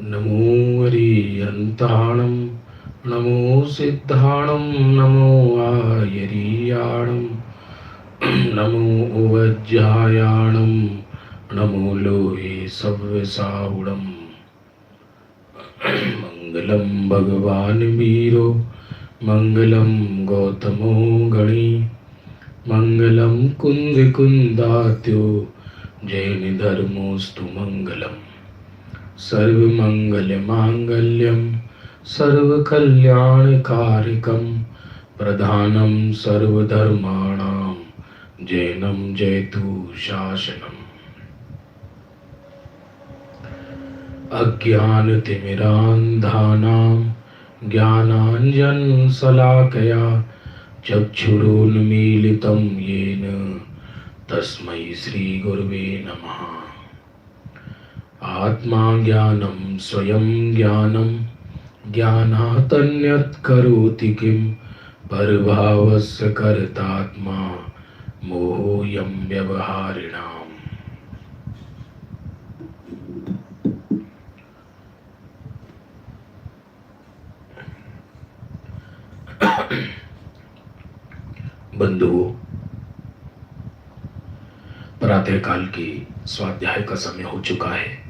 नमो हरिहन्ताणं नमो सिद्धाणं नमो आयरीयाणं नमो उवज्जायाणं नमो लोहे सव्यसाहुणं मंगलं भगवान वीरो मंगलं गौतमो गणी मंगलं कुन्दिकुन्दात्यो जैन धर्मोस्तु मंगलम् सर्वमंगलमांगल्यं सर्वकल्याणकारिकं प्रधानं सर्वधर्माणां जैनं जयतु शासनम् अज्ञानतिमिरान्धानां ज्ञानाञ्जनशलाकया चक्षुरुन्मीलितं येन तस्मै श्रीगुरवे नमः। आत्मा ज्ञानं स्वयं ज्ञानं ज्ञानात् करोति किं परभावस्य कर्तात्मा मोहोऽयं व्यवहारिणाम्। बंधुओं, प्रातःकाल के स्वाध्याय का समय हो चुका है।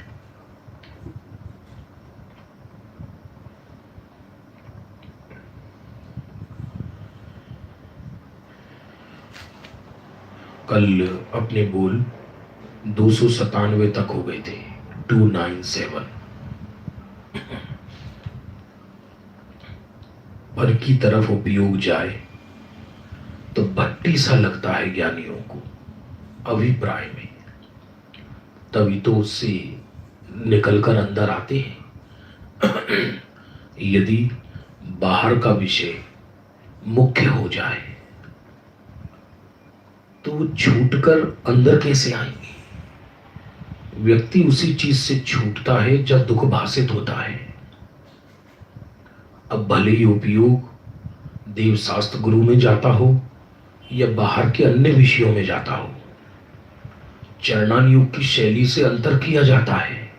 कल अपने बोल 297 तक हो गए थे, 297। पर की तरफ उपयोग जाए तो भट्टी सा लगता है ज्ञानियों को अभिप्राय में, तभी तो उससे निकलकर अंदर आते हैं। यदि बाहर का विषय मुख्य हो जाए तो वो छूटकर अंदर कैसे आएंगे? व्यक्ति उसी चीज से छूटता है जब दुख भाषित होता है। अब भले ही उपयोग देव शास्त्र गुरु में जाता हो या बाहर के अन्य विषयों में जाता हो, चरणान योग की शैली से अंतर किया जाता है,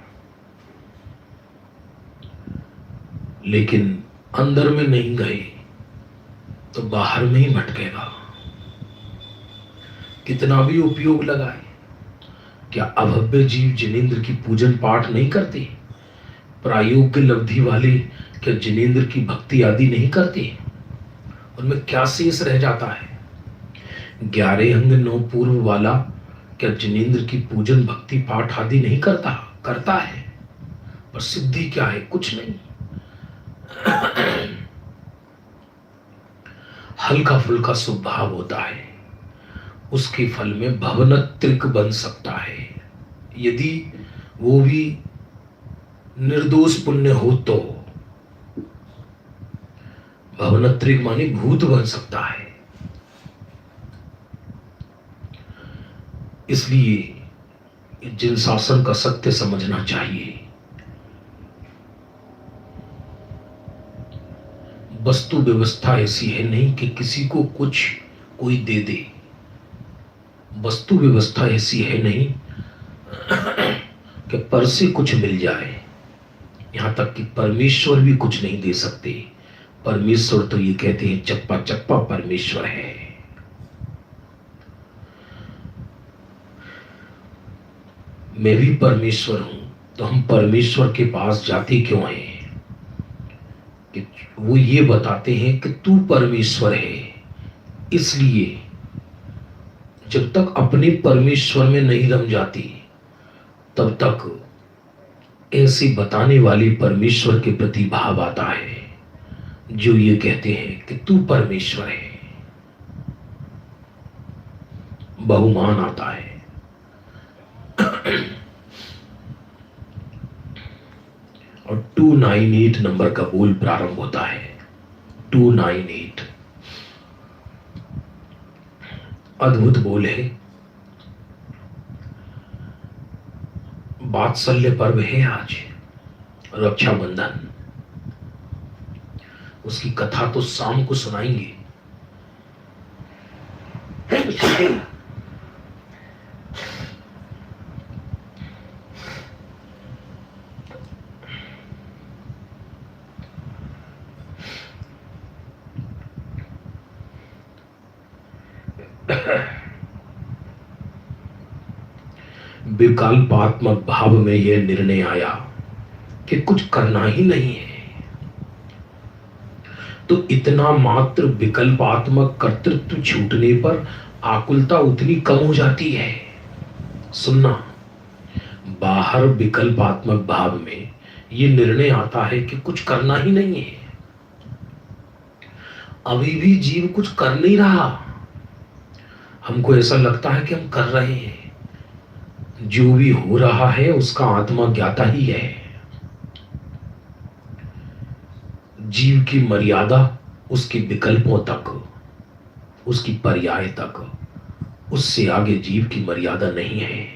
लेकिन अंदर में नहीं गए तो बाहर में ही भटकेगा। कितना भी उपयोग लगाए, क्या अभव्य जीव जिनेंद्र की पूजन पाठ नहीं करते? प्रायोग्य लब्धि वाले क्या जिनेंद्र की भक्ति आदि नहीं करते? उनमें क्या शेष रह जाता है? 11 अंग 9 पूर्व वाला क्या जिनेंद्र की पूजन भक्ति पाठ आदि नहीं करता? करता है, पर सिद्धि क्या है? कुछ नहीं। हल्का फुल्का स्वभाव होता है, उसके फल में भवनत्रिक बन सकता है। यदि वो भी निर्दोष पुण्य हो तो भवनत्रिक माने भूत बन सकता है। इसलिए जिन शासन का सत्य समझना चाहिए। वस्तु व्यवस्था ऐसी है नहीं कि किसी को कुछ कोई दे दे। वस्तु व्यवस्था ऐसी है नहीं कि पर से कुछ मिल जाए। यहां तक कि परमेश्वर भी कुछ नहीं दे सकते। परमेश्वर तो ये कहते हैं चप्पा चप्पा परमेश्वर है। मैं भी परमेश्वर हूं, तो हम परमेश्वर के पास जाते क्यों हैं? कि वो ये बताते हैं कि तू परमेश्वर है। इसलिए जब तक अपने परमेश्वर में नहीं रम जाती, तब तक ऐसी बताने वाली परमेश्वर के प्रति भाव आता है जो ये कहते हैं कि तू परमेश्वर है। बहुमान आता है। और 298 नंबर का बोल प्रारंभ होता है। 298 अद्भुत बोल है। वात्सल्य पर्व है आज, रक्षाबंधन। उसकी कथा तो शाम को सुनाएंगे। विकल्पात्मक भाव में यह निर्णय आया कि कुछ करना ही नहीं है, तो इतना मात्र विकल्पात्मक कर्तृत्व छूटने पर आकुलता उतनी कम हो जाती है। सुनना, बाहर विकल्पात्मक भाव में यह निर्णय आता है कि कुछ करना ही नहीं है, अभी भी जीव कुछ कर नहीं रहा, हमको ऐसा लगता है कि हम कर रहे हैं। जो भी हो रहा है उसका आत्मा ज्ञाता ही है। जीव की मर्यादा उसके विकल्पों तक, उसकी पर्याय तक, उससे आगे जीव की मर्यादा नहीं है।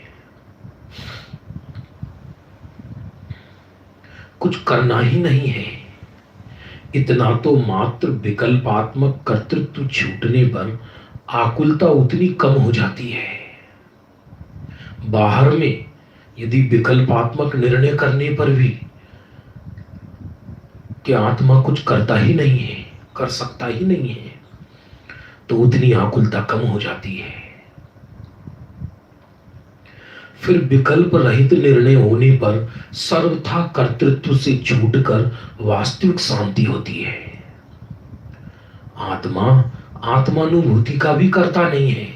कुछ करना ही नहीं है, इतना तो मात्र विकल्पात्मक कर्तृत्व छूटने पर आकुलता उतनी कम हो जाती है। बाहर में यदि विकल्पात्मक निर्णय करने पर भी कि आत्मा कुछ करता ही नहीं है, कर सकता ही नहीं है, तो उतनी आकुलता कम हो जाती है। फिर विकल्प रहित निर्णय होने पर सर्वथा कर्तृत्व से छूटकर वास्तविक शांति होती है। आत्मा आत्मानुभूति का भी करता नहीं है।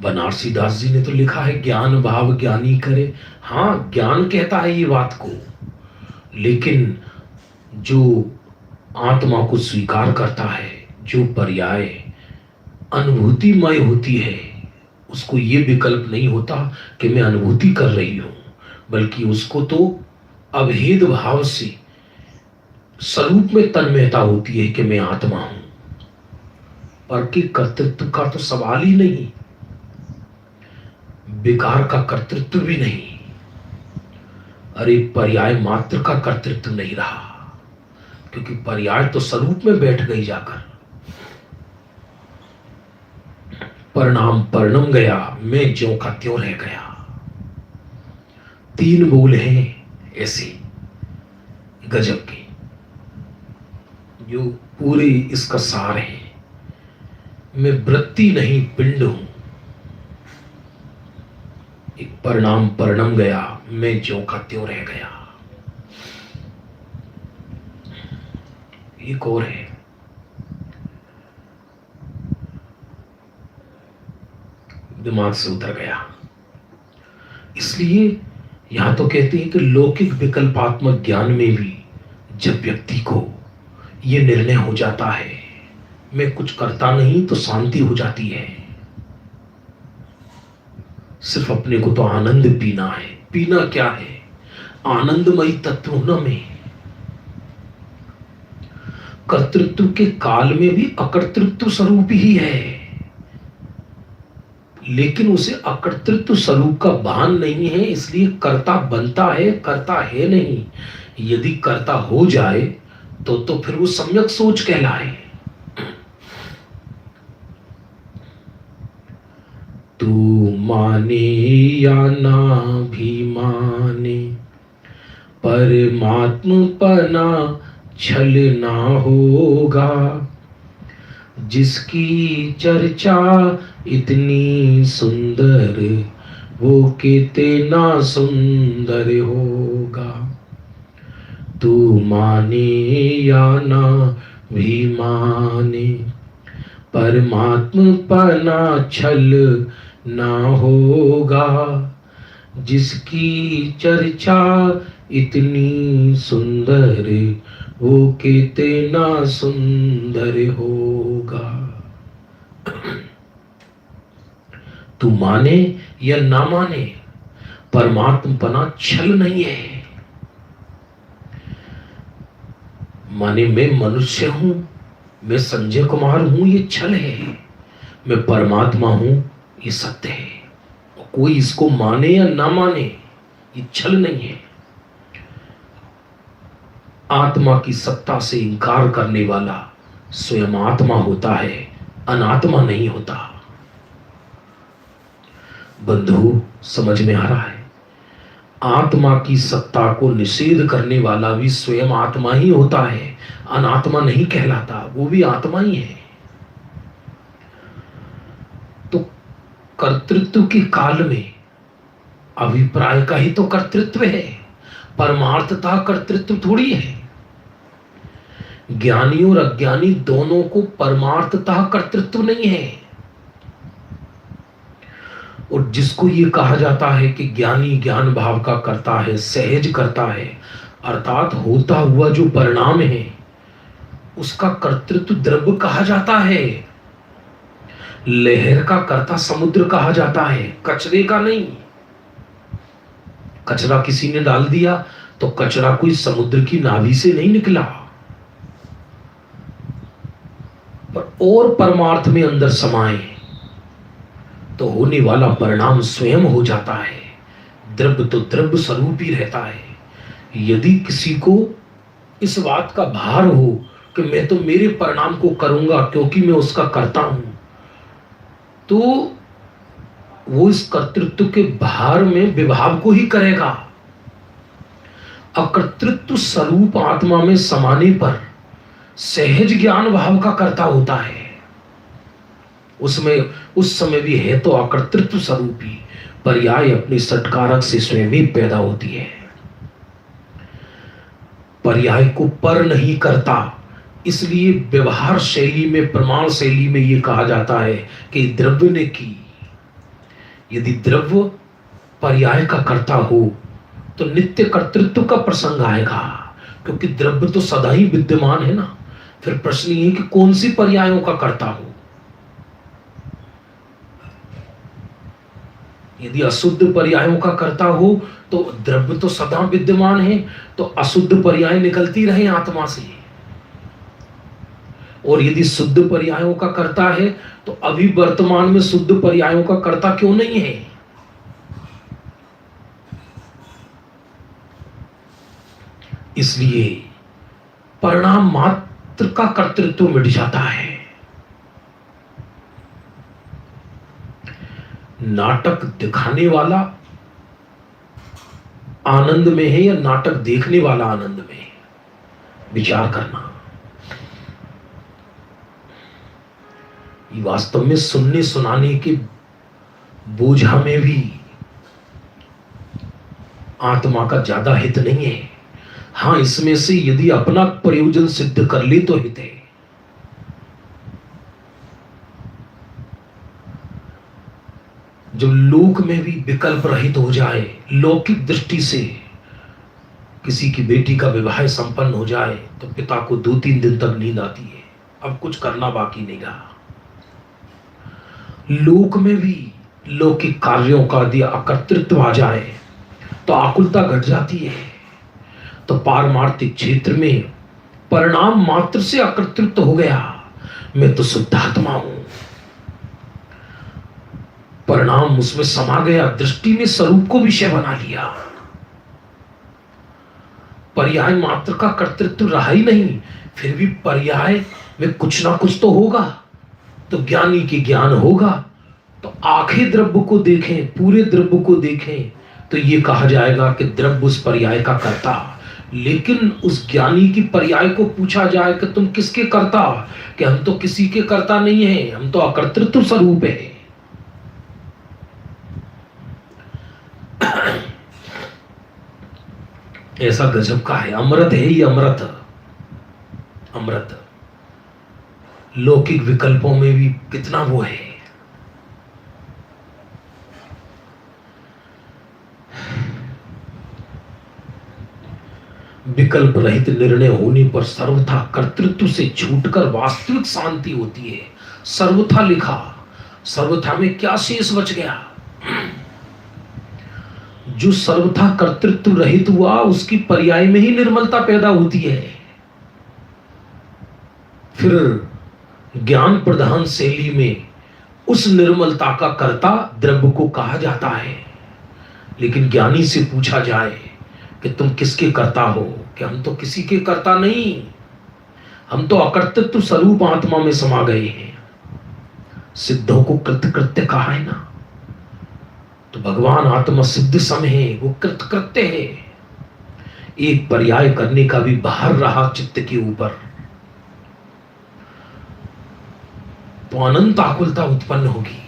बनारसी दास जी ने तो लिखा है, ज्ञान भाव ज्ञानी करे। हाँ, ज्ञान कहता है ये बात को, लेकिन जो आत्मा को स्वीकार करता है, जो पर्याय अनुभूतिमय होती है, उसको ये विकल्प नहीं होता कि मैं अनुभूति कर रही हूं, बल्कि उसको तो अभेद भाव से स्वरूप में तन्मयता होती है कि मैं आत्मा हूं, पर कि कर्तृत्व का तो सवाल ही नहीं, विकार का कर्तृत्व भी नहीं। अरे पर्याय मात्र का कर्तृत्व नहीं रहा, क्योंकि पर्याय तो स्वरूप में बैठ गई जाकर। परिणाम परिणम गया, मैं ज्यों का त्यों रह गया। 3 बोल हैं ऐसे गजब के, जो पूरे इसका सार है। मैं वृत्ति नहीं पिंड हूं, एक परिणाम परिणम गया, मैं ज्यों का त्यों रह गया। एक और है, दिमाग से उतर गया। इसलिए यहां तो कहते हैं कि लौकिक विकल्पात्मक ज्ञान में भी जब व्यक्ति को यह निर्णय हो जाता है मैं कुछ करता नहीं, तो शांति हो जाती है। सिर्फ अपने को तो आनंद पीना है। पीना क्या है? आनंदमयी तत्व होना में। कर्तृत्व के काल में भी अकर्तृत्व स्वरूप ही है, लेकिन उसे अकर्तृत्व स्वरूप का भान नहीं है, इसलिए कर्ता बनता है, करता है नहीं। यदि कर्ता हो जाए तो फिर वो सम्यक सोच कहलाए। तू माने या ना भी माने, परमात्मपना छल ना होगा। जिसकी चर्चा इतनी सुंदर, वो कितना सुंदर होगा। तू माने या ना भी माने, परमात्मपना छल ना होगा। जिसकी चर्चा इतनी सुंदर, वो कितना सुंदर होगा। तू माने या ना माने, परमात्मपना छल नहीं है। माने मैं मनुष्य हूं, मैं संजय कुमार हूं, ये छल है। मैं परमात्मा हूं, ये सत्य है। कोई इसको माने या ना माने, ये छल नहीं है। आत्मा की सत्ता से इंकार करने वाला स्वयं आत्मा होता है, अनात्मा नहीं होता। बंधु, समझ में आ रहा है? आत्मा की सत्ता को निषेध करने वाला भी स्वयं आत्मा ही होता है, अनात्मा नहीं कहलाता, वो भी आत्मा ही है। तो कर्तृत्व के काल में अभिप्राय का ही तो कर्तृत्व है, परमार्थता कर्तृत्व थोड़ी है। ज्ञानी और अज्ञानी दोनों को परमार्थता कर्तृत्व नहीं है। और जिसको ये कहा जाता है कि ज्ञानी ज्ञान भाव का करता है, सहज करता है, अर्थात होता हुआ जो परिणाम है उसका कर्तृत्व द्रव्य कहा जाता है। लहर का कर्ता समुद्र कहा जाता है, कचरे का नहीं। कचरा किसी ने डाल दिया तो कचरा कोई समुद्र की नाभि से नहीं निकला, पर और परमार्थ में अंदर समाए तो होने वाला परिणाम स्वयं हो जाता है। द्रव्य तो द्रव्य स्वरूप ही रहता है। यदि किसी को इस बात का भार हो कि मैं तो मेरे परिणाम को करूंगा क्योंकि मैं उसका करता हूं, तो वो इस कर्तृत्व के भार में विभाव को ही करेगा। अकर्तृत्व स्वरूप आत्मा में समाने पर सहज ज्ञान भाव का कर्ता होता है। उसमें उस समय भी है तो अकर्तृत्व स्वरूपी, पर्याय अपने सटकारक से स्वयं ही पैदा होती है। पर्याय को पर नहीं करता, इसलिए व्यवहार शैली में, प्रमाण शैली में यह कहा जाता है कि द्रव्य ने की। यदि द्रव्य पर्याय का कर्ता हो तो नित्य कर्तृत्व का प्रसंग आएगा, क्योंकि द्रव्य तो सदा ही विद्यमान है ना। फिर प्रश्न ये कि कौन सी पर्यायों का कर्ता हो। यदि अशुद्ध पर्यायों का कर्ता हो तो द्रव्य तो सदा विद्यमान है, तो अशुद्ध पर्याय निकलती रहे आत्मा से। और यदि शुद्ध पर्यायों का कर्ता है तो अभी वर्तमान में शुद्ध पर्यायों का कर्ता क्यों नहीं है? इसलिए परिणाम मात्र का कर्तृत्व मिट जाता है। नाटक दिखाने वाला आनंद में है या नाटक देखने वाला आनंद में है, विचार करना। ये वास्तव में सुनने सुनाने के बोझा में भी आत्मा का ज्यादा हित नहीं है। हाँ, इसमें से यदि अपना प्रयोजन सिद्ध कर ले तो हित है। जो लोक में भी विकल्प रहित हो जाए, लौकिक दृष्टि से किसी की बेटी का विवाह संपन्न हो जाए तो पिता को 2-3 दिन तक नींद आती है, अब कुछ करना बाकी नहीं रहा। लोक में भी लौकिक कार्यों का यदि अकर्तृत्व आ जाए तो आकुलता घट जाती है। तो पारमार्थिक क्षेत्र में परिणाम मात्र से अकर्तृत्व हो गया। मैं तो शुद्धात्मा हूं, परिणाम उसमें समा गया, दृष्टि ने स्वरूप को विषय बना लिया। पर्याय मात्र का कर्तृत्व रहा ही नहीं। फिर भी पर्याय में कुछ ना कुछ तो होगा, तो ज्ञानी की ज्ञान होगा। तो आंखें द्रव्य को देखें, पूरे द्रव्य को देखें तो ये कहा जाएगा कि द्रव्य उस पर्याय का कर्ता। लेकिन उस ज्ञानी की पर्याय को पूछा जाए कि तुम किसके कर्ता, कि हम तो किसी के कर्ता नहीं है, हम तो अकर्तृत्व स्वरूप है। ऐसा गजब का है, अमृत है ये, अमृत। अमृत लौकिक विकल्पों में भी कितना वो है। विकल्प रहित निर्णय होने पर सर्वथा कर्तृत्व से छूटकर वास्तविक शांति होती है। सर्वथा लिखा, सर्वथा में क्या शेष बच गया? जो सर्वथा कर्तृत्व रहित हुआ उसकी पर्याय में ही निर्मलता पैदा होती है। फिर ज्ञान प्रधान शैली में उस निर्मलता का कर्ता द्रव्य को कहा जाता है। लेकिन ज्ञानी से पूछा जाए कि तुम किसके कर्ता हो, कि हम तो किसी के कर्ता नहीं, हम तो अकर्तृत्व स्वरूप आत्मा में समा गए हैं। सिद्धों को कृत कृत्य कहा है ना, तो भगवान आत्मा सिद्ध सम है, वो कृत कृत्य है। एक पर्याय करने का भी बाहर रहा चित्त के ऊपर, तो अनंत आकुलता उत्पन्न होगी।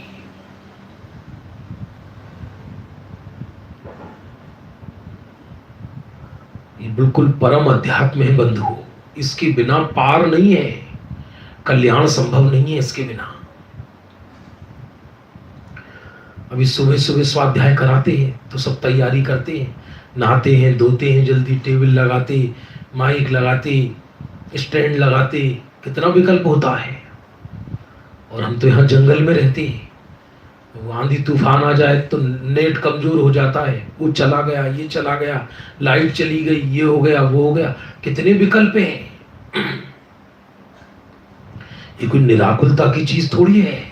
ये बिल्कुल परम अध्यात्म है बंधु, इसके बिना पार नहीं है, कल्याण संभव नहीं है इसके बिना। अभी सुबह सुबह स्वाध्याय कराते हैं तो सब तैयारी करते हैं, नहाते हैं, धोते हैं, जल्दी टेबल लगाते, माइक लगाते, स्टैंड लगाते, कितना विकल्प होता है। और हम तो यहाँ जंगल में रहते हैं, आंधी तूफान आ जाए तो नेट कमजोर हो जाता है, वो चला गया, ये चला गया, लाइट चली गई, ये हो गया, वो हो गया, कितने विकल्प हैं। ये कोई निराकुलता की चीज थोड़ी है।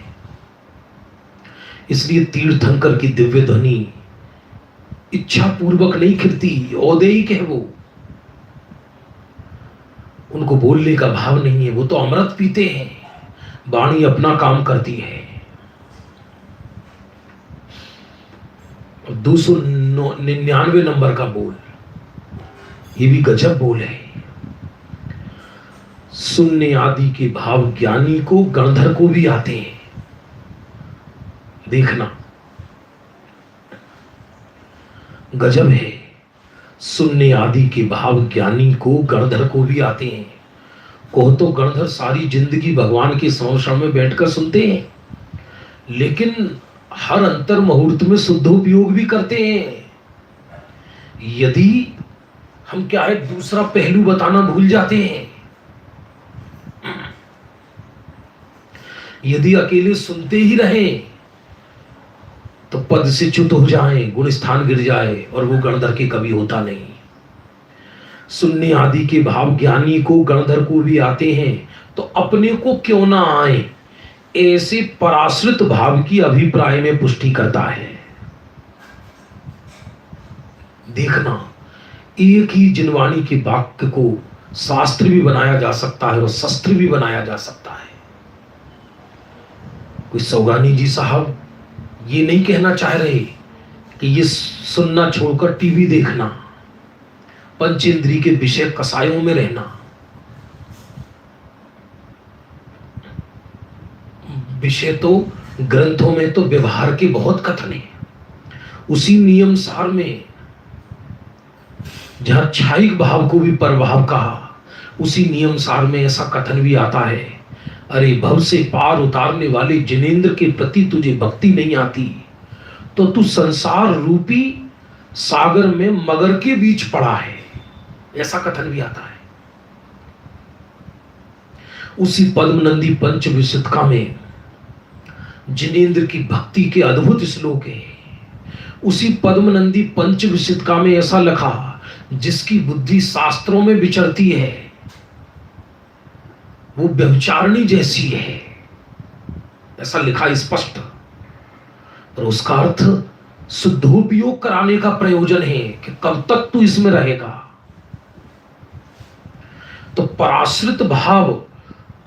इसलिए तीर्थंकर की दिव्य ध्वनि इच्छा पूर्वक नहीं खिलती, औदेयिक है वो, उनको बोलने का भाव नहीं है, वो तो अमृत पीते हैं, वाणी अपना काम करती है। 299 नंबर का बोल, ये भी गजब बोल है। सुनने आदि के भाव ज्ञानी को गणधर को भी आते हैं, देखना गजब है। सुनने आदि के भाव ज्ञानी को गणधर को भी आते हैं। कहो तो गणधर सारी जिंदगी भगवान के संरक्षण में बैठकर सुनते हैं, लेकिन हर अंतर मुहूर्त में शुद्धोपयोग भी करते हैं। यदि हम क्या है दूसरा पहलू बताना भूल जाते हैं, यदि अकेले सुनते ही रहें तो पद से च्युत हो जाएं, गुण स्थान गिर जाए, और वो गणधर के कभी होता नहीं। सुनने आदि के भाव ज्ञानी को गणधर को भी आते हैं, तो अपने को क्यों ना आए, ऐसे पराश्रित भाव की अभिप्राय में पुष्टि करता है। देखना, एक ही जिनवाणी के वाक्य को शास्त्र भी बनाया जा सकता है और शस्त्र भी बनाया जा सकता है। कोई सौगानी जी साहब ये नहीं कहना चाह रहे कि ये सुनना छोड़कर टीवी देखना, पंचेंद्रिय के विषय कसायों में रहना। विषय तो ग्रंथों में तो व्यवहार के बहुत कथन है, उसी नियम सार में जहां क्षायिक भाव को भी परभाव कहा, उसी नियम सार में ऐसा कथन भी आता है, अरे भव से पार उतारने वाले जिनेंद्र के प्रति तुझे भक्ति नहीं आती तो तू संसार रूपी सागर में मगर के बीच पड़ा है, ऐसा कथन भी आता है। उसी पद्मनंदी पंच विशुद्धिका में जिनेंद्र की भक्ति के अद्भुत श्लोक है। उसी पद्मनंदी पंच विशुद्धिका में ऐसा लिखा, जिसकी बुद्धि शास्त्रों में विचरती है वो व्यभिचारिणी जैसी है, ऐसा लिखा स्पष्ट। और उसका अर्थ शुद्धोपयोग कराने का प्रयोजन है कि कब तक तू इसमें रहेगा। तो पराश्रित भाव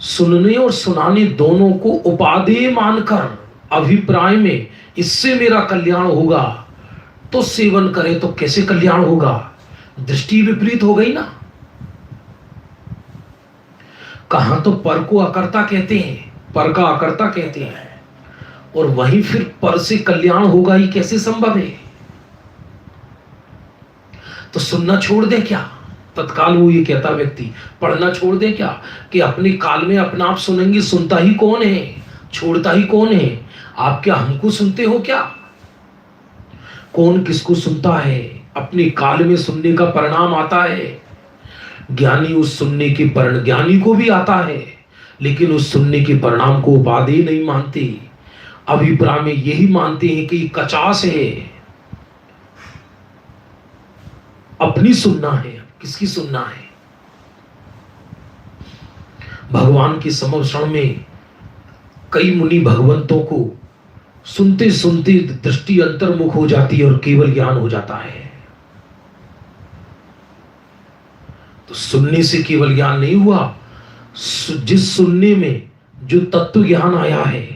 सुनने और सुनाने दोनों को उपादेय मानकर अभिप्राय में इससे मेरा कल्याण होगा तो सेवन करे, तो कैसे कल्याण होगा, दृष्टि विपरीत हो गई ना। कहां तो पर को अकर्ता कहते हैं, पर का अकर्ता कहते हैं, और वहीं फिर पर से कल्याण होगा ही कैसे संभव है। तो सुनना छोड़ दे क्या, तत्काल वो ये कहता व्यक्ति, पढ़ना छोड़ दे क्या, कि अपने काल में अपना आप सुनेंगे, सुनता ही कौन है, छोड़ता ही कौन है। आप क्या हमको सुनते हो क्या, कौन किसको सुनता है, अपने काल में सुनने का परिणाम आता है। ज्ञानी उस सुनने के परिणाम, ज्ञानी को भी आता है, लेकिन उस सुनने के परिणाम को उपादेय नहीं मानते, अभिप्राय में यही मानते हैं कि कचास है, अपनी सुनना है, किसकी सुनना है। भगवान के समर्षण में कई मुनि भगवंतों को सुनते सुनते दृष्टि अंतर्मुख हो जाती है और केवल ज्ञान हो जाता है। तो सुनने से केवल ज्ञान नहीं हुआ, जिस सुनने में जो तत्व ज्ञान आया है,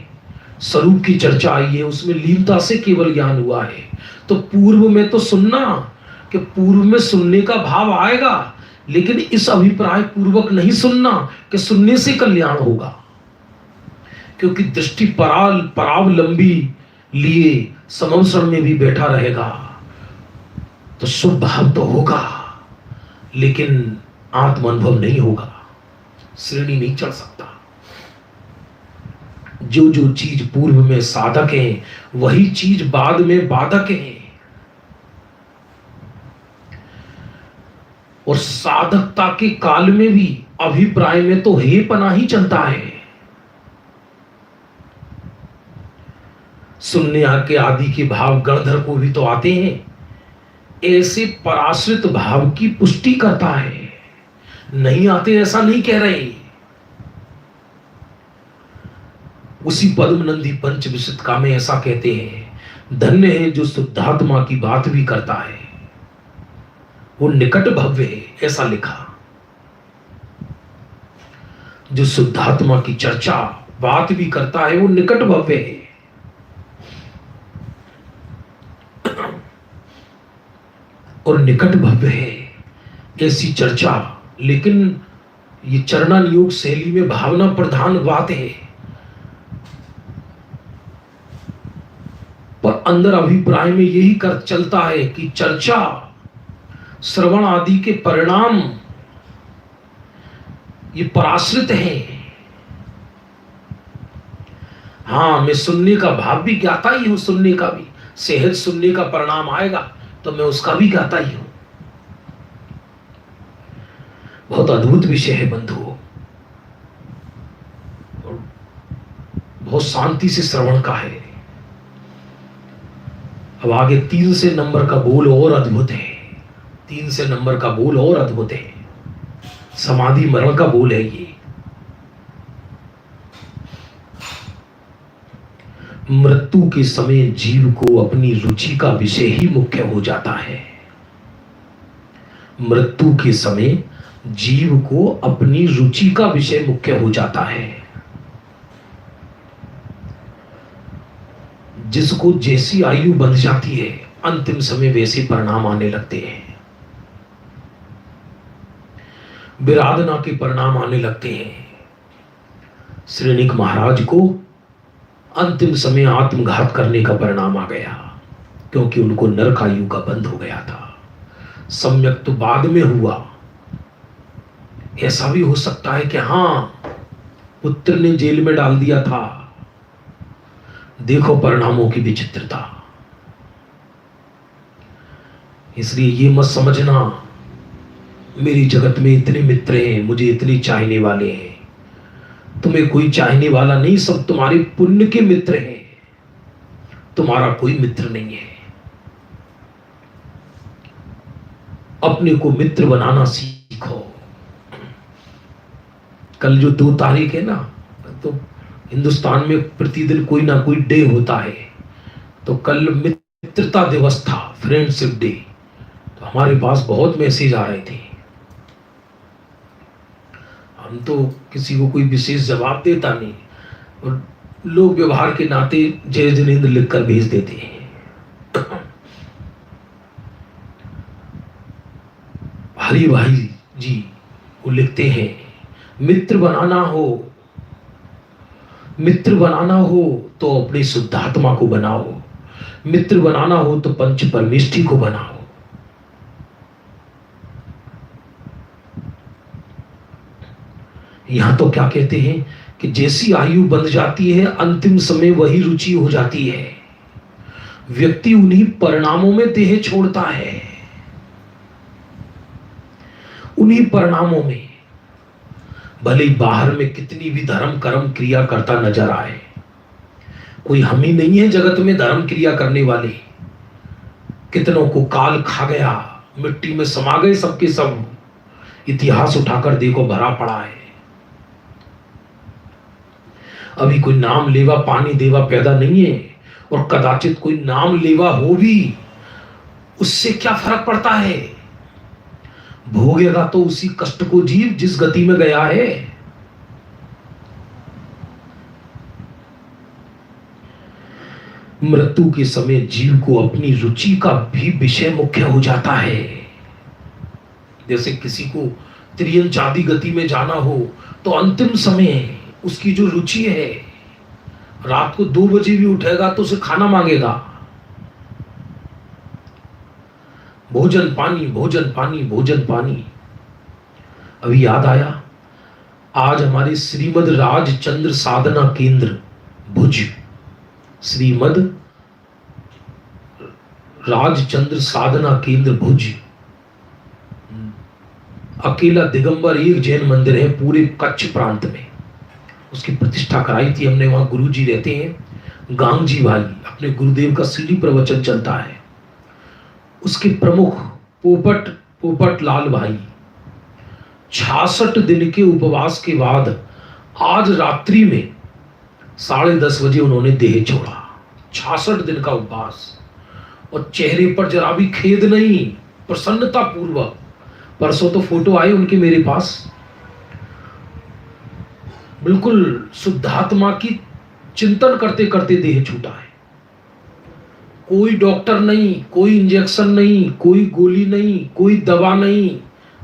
स्वरूप की चर्चा आई है, उसमें लीनता से केवल ज्ञान हुआ है। तो पूर्व में तो सुनना, कि पूर्व में सुनने का भाव आएगा, लेकिन इस अभिप्राय पूर्वक नहीं सुनना कि सुनने से कल्याण होगा, क्योंकि दृष्टि परावलंबी लिए समवसरण में भी बैठा रहेगा तो शुभ भाव तो होगा, लेकिन आत्म अनुभव नहीं होगा, श्रेणी नहीं चढ़ सकता। जो जो चीज पूर्व में साधक है, वही चीज बाद में बाधक है। और साधकता के काल में भी अभिप्राय में तो हे पना ही चलता है। सुनने के आदि के भाव गणधर को भी तो आते हैं, ऐसे पराश्रित भाव की पुष्टि करता है। नहीं आते ऐसा नहीं कह रहे। उसी पद्मनंदी पंचविंशतिका में ऐसा कहते हैं, धन्य है जो शुद्धात्मा की बात भी करता है, वो निकट भव्य है, ऐसा लिखा। जो शुद्धात्मा की चर्चा बात भी करता है, वो निकट भव्य है। और निकट भव्य है ऐसी चर्चा, लेकिन ये चरणान योग शैली में भावना प्रधान बात है, पर अंदर अभिप्राय में यही कर चलता है कि चर्चा श्रवण आदि के परिणाम ये पराश्रित है। हाँ, मैं सुनने का भाव भी ज्ञाता ही हूं, सुनने का भी सहज सुनने का परिणाम आएगा तो मैं उसका भी ज्ञाता ही हूं। बहुत अद्भुत विषय है बंधुओं, बहुत शांति से श्रवण का है। अब आगे 3 से नंबर का बोल और अद्भुत है। 3 से नंबर का बोल और अद्भुत है, समाधि मरण का बोल है ये। मृत्यु के समय जीव को अपनी रुचि का विषय ही मुख्य हो जाता है। मृत्यु के समय जीव को अपनी रुचि का विषय मुख्य हो जाता है। जिसको जैसी आयु बंध जाती है, अंतिम समय वैसे परिणाम आने लगते हैं। विराधना के परिणाम आने लगते हैं। श्रेणिक महाराज को अंतिम समय आत्मघात करने का परिणाम आ गया, क्योंकि उनको नरक आयु का बंध हो गया था। सम्यक तो बाद में हुआ। ऐसा भी हो सकता है कि हाँ, पुत्र ने जेल में डाल दिया था। देखो परिणामों की विचित्रता। इसलिए ये मत समझना मेरी जगत में इतने मित्र हैं, मुझे इतने चाहने वाले हैं। तुम्हें कोई चाहने वाला नहीं, सब तुम्हारे पुण्य के मित्र हैं, तुम्हारा कोई मित्र नहीं है। अपने को मित्र बनाना सीखो। कल जो 2 तारीख है ना, तो हिंदुस्तान में प्रतिदिन कोई ना कोई डे होता है। तो कल मित्रता दिवस था, फ्रेंडशिप डे। तो हमारे पास बहुत मैसेज आ रहे थे। हम तो किसी को कोई विशेष जवाब देता नहीं, और लोग व्यवहार के नाते जय जिनेंद्र लिखकर भेज देते हैं। हरि भाई जी वो लिखते हैं, मित्र बनाना हो तो अपने शुद्धात्मा को बनाओ, मित्र बनाना हो तो पंच परमेष्ठी को बनाओ। यहां तो क्या कहते हैं कि जैसी आयु बंध जाती है, अंतिम समय वही रुचि हो जाती है। व्यक्ति उन्हीं परिणामों में देह छोड़ता है। उन्हीं परिणामों में भले ही बाहर में कितनी भी धर्म कर्म क्रिया करता नजर आए, कोई हम ही नहीं है जगत में धर्म क्रिया करने वाले। कितनों को काल खा गया, मिट्टी में समा गए सबके सब। इतिहास उठाकर देखो, भरा पड़ा है। अभी कोई नाम लेवा पानी देवा पैदा नहीं है, और कदाचित कोई नाम लेवा हो भी, उससे क्या फर्क पड़ता है। भोगेगा तो उसी कष्ट को जीव जिस गति में गया है। मृत्यु के समय जीव को अपनी रुचि का भी विषय मुख्य हो जाता है। जैसे किसी को त्रियंचादी गति में जाना हो तो अंतिम समय उसकी जो रुचि है, रात को 2 बजे भी उठेगा तो उसे खाना मांगेगा, भोजन पानी भोजन पानी भोजन पानी। अभी याद आया, आज हमारे श्रीमद राजचंद्र साधना केंद्र भुज, श्रीमद राजचंद्र साधना केंद्र भुज, अकेला दिगंबर एक जैन मंदिर है पूरे कच्छ प्रांत में। उसकी प्रतिष्ठा कराई थी हमने। वहां गुरु जी रहते हैं गांगजी भाई, अपने गुरुदेव का सीढ़ी प्रवचन चलता है। उसके प्रमुख पोपट लाल भाई 66 दिन के उपवास के बाद आज रात्रि में 10:30 बजे उन्होंने देह छोड़ा। 66 दिन का उपवास, और चेहरे पर जरा भी खेद नहीं, प्रसन्नता पूर्वक। परसों तो फोटो आए उनके मेरे पास, बिल्कुल शुद्धात्मा की चिंतन करते करते देह छूटा है। कोई डॉक्टर नहीं, कोई इंजेक्शन नहीं, कोई गोली नहीं, कोई दवा नहीं,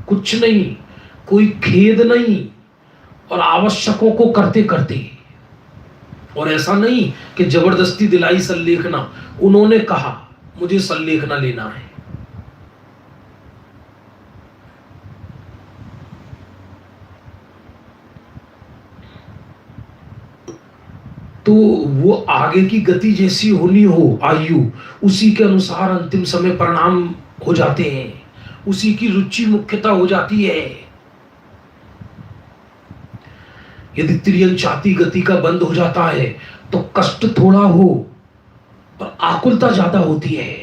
कुछ नहीं, कोई खेद नहीं, और आवश्यकों को करते करते। और ऐसा नहीं कि जबरदस्ती दिलाई संलेखना, उन्होंने कहा मुझे संलेखना लेना है। तो वो आगे की गति जैसी होनी हो आयु, उसी के अनुसार अंतिम समय परिणाम हो जाते हैं, उसी की रुचि मुख्यता हो जाती है। यदि त्रियंचाती गति का बंद हो जाता है तो कष्ट थोड़ा हो पर आकुलता ज्यादा होती है।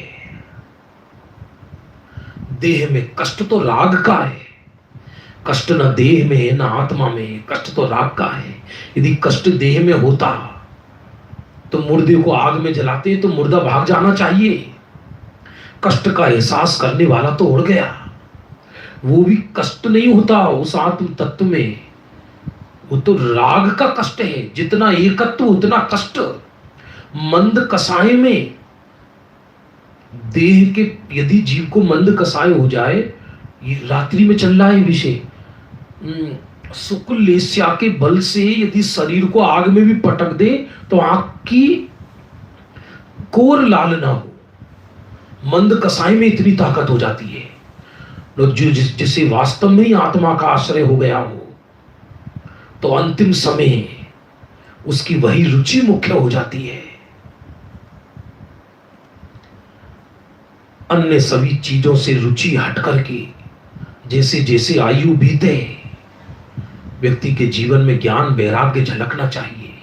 देह में कष्ट तो राग का है, कष्ट न देह में न आत्मा में, कष्ट तो राग का है। यदि कष्ट देह में होता तो मुर्दे को आग में जलाते तो मुर्दा भाग जाना चाहिए। कष्ट का एहसास करने वाला तो उड़ गया, वो भी कष्ट नहीं होता उस आत्म तत्व में, वो तो राग का कष्ट है। जितना एकत्व उतना कष्ट। मंद कसाय में देह के, यदि जीव को मंद कसाय हो जाए, ये रात्रि में चल रहा है विषय, शुक्ल लेस्या के बल से यदि शरीर को आग में भी पटक दे तो आंख की कोर लाल ना हो। मंद कसाई में इतनी ताकत हो जाती है। लोग जिसे वास्तव में ही आत्मा का आश्रय हो गया हो तो अंतिम समय उसकी वही रुचि मुख्य हो जाती है। अन्य सभी चीजों से रुचि हट करके जैसे जैसे आयु बीते व्यक्ति के जीवन में ज्ञान वैराग्य झलकना चाहिए।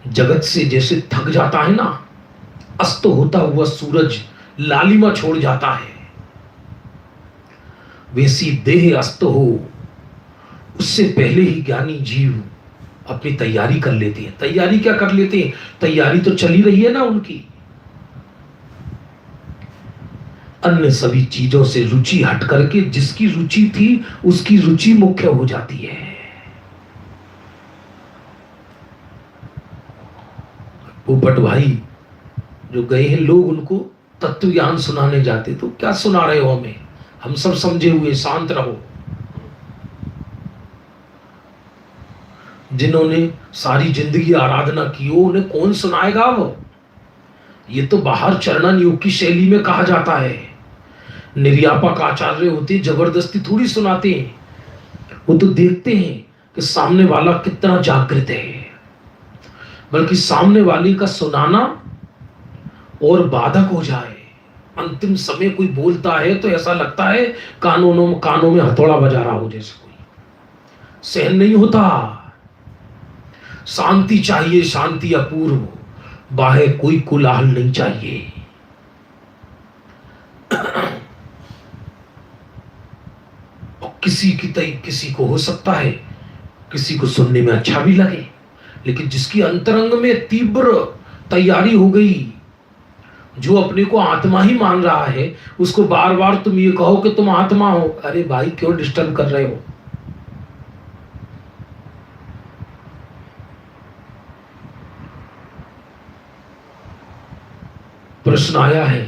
जगत से जैसे थक जाता है ना, अस्त होता हुआ सूरज लालिमा छोड़ जाता है, वैसी देह अस्त हो उससे पहले ही ज्ञानी जीव अपनी तैयारी कर लेते हैं। तैयारी क्या कर लेते हैं? तैयारी तो चली रही है ना उनकी। अन्य सभी चीजों से रुचि हट करके जिसकी रुचि थी उसकी रुचि मुख्य हो जाती है। पोपट भाई जो गए हैं, लोग उनको तत्व ज्ञान सुनाने जाते तो क्या सुना रहे हो हमें, हम सब समझे हुए, शांत रहो। जिन्होंने सारी जिंदगी आराधना की हो उन्हें कौन सुनाएगा? वो ये तो बाहर चरणन योग की शैली में कहा जाता है। निर्यापक आचार्य होते जबरदस्ती थोड़ी सुनाते हैं, वो तो देखते हैं कि सामने वाला कितना जागृत है। बल्कि सामने वाले का सुनाना और बाधक हो जाए। अंतिम समय कोई बोलता है तो ऐसा लगता है कानों में हथौड़ा बजा रहा हो जैसे कोई, सहन नहीं होता। शांति चाहिए, शांति अपूर्व, बाहर कोई कोलाहल नहीं चाहिए। किसी को हो सकता है किसी को सुनने में अच्छा भी लगे, लेकिन जिसकी अंतरंग में तीव्र तैयारी हो गई जो अपने को आत्मा ही मान रहा है उसको बार बार तुम ये कहो कि तुम आत्मा हो, अरे भाई क्यों डिस्टर्ब कर रहे हो? प्रश्न आया है,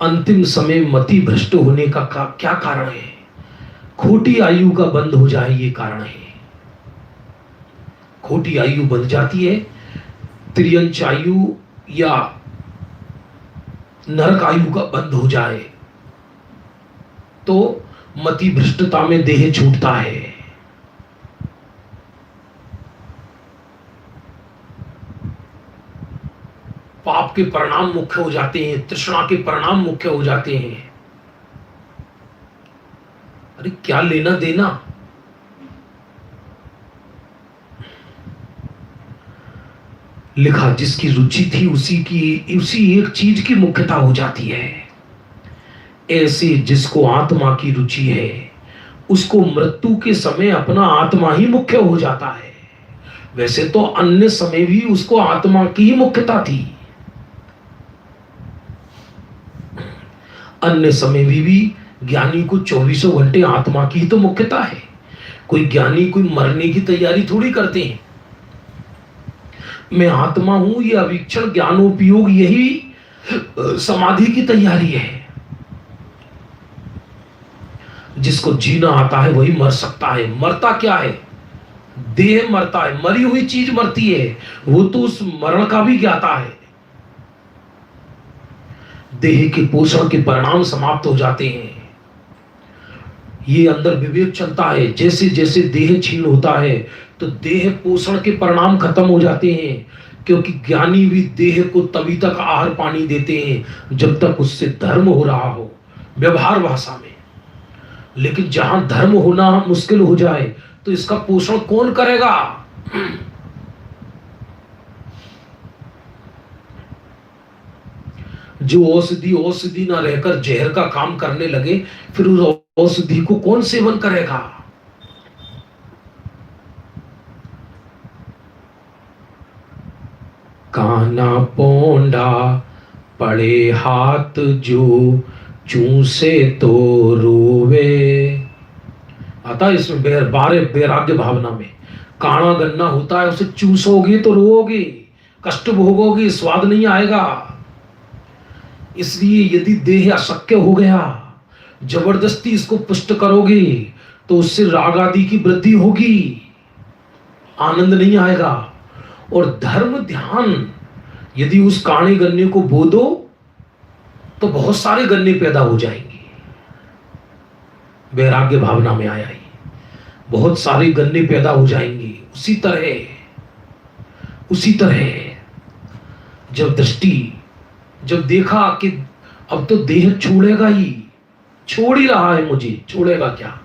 अंतिम समय मति भ्रष्ट होने का क्या कारण है? खोटी आयु का बंद हो जाए ये कारण है। खोटी आयु बन जाती है, त्रियंच आयु या नरक आयु का बंद हो जाए तो मति भ्रष्टता में देह छूटता है। पाप के परिणाम मुख्य हो जाते हैं, तृष्णा के परिणाम मुख्य हो जाते हैं। अरे क्या लेना देना? लिखा जिसकी रुचि थी उसी एक चीज की मुख्यता हो जाती है। ऐसे जिसको आत्मा की रुचि है उसको मृत्यु के समय अपना आत्मा ही मुख्य हो जाता है। वैसे तो अन्य समय भी उसको आत्मा की ही मुख्यता थी। अन्य समय भी ज्ञानी को 24 घंटे आत्मा की तो मुख्यता है। कोई ज्ञानी कोई मरने की तैयारी थोड़ी करते हैं। मैं आत्मा हूं, ये अवीक्षण ज्ञानोपयोग यही समाधि की तैयारी है। जिसको जीना आता है वही मर सकता है। मरता क्या है? देह मरता है, मरी हुई चीज मरती है। वो तो उस मरण का भी ज्ञाता है। देह के पोषण के परिणाम समाप्त हो जाते हैं। ये अंदर विवेक चलता है। जैसे जैसे देह छीन होता है तो देह पोषण के परिणाम खत्म हो जाते हैं। क्योंकि ज्ञानी भी देह को तभी तक आहार पानी देते हैं जब तक उससे धर्म हो रहा हो, व्यवहार भाषा में। लेकिन जहां धर्म होना मुश्किल हो जाए तो इसका पोषण कौन करेगा? जो औषधि ना रहकर जहर का काम करने लगे फिर उस औषधि को कौन सेवन करेगा? काना पोंडा पड़े हाथ जो चूसे तो रोवे। आता है इसमें वैराग्य भावना में। काना गन्ना होता है, उसे चूसोगे तो रोओगे, कष्ट भोगोगे, स्वाद नहीं आएगा। इसलिए यदि देह अशक्य हो गया, जबरदस्ती इसको पुष्ट करोगे तो उससे राग आदि की वृद्धि होगी, आनंद नहीं आएगा। और धर्म ध्यान यदि उस काणे गन्ने को बो दो तो बहुत सारे गन्ने पैदा हो जाएंगे। वैराग्य भावना में आया ही बहुत सारे गन्ने पैदा हो जाएंगे। उसी तरह जब देखा कि अब तो देह छोड़ेगा ही, छोड़ ही रहा है मुझे, छोड़ेगा क्या?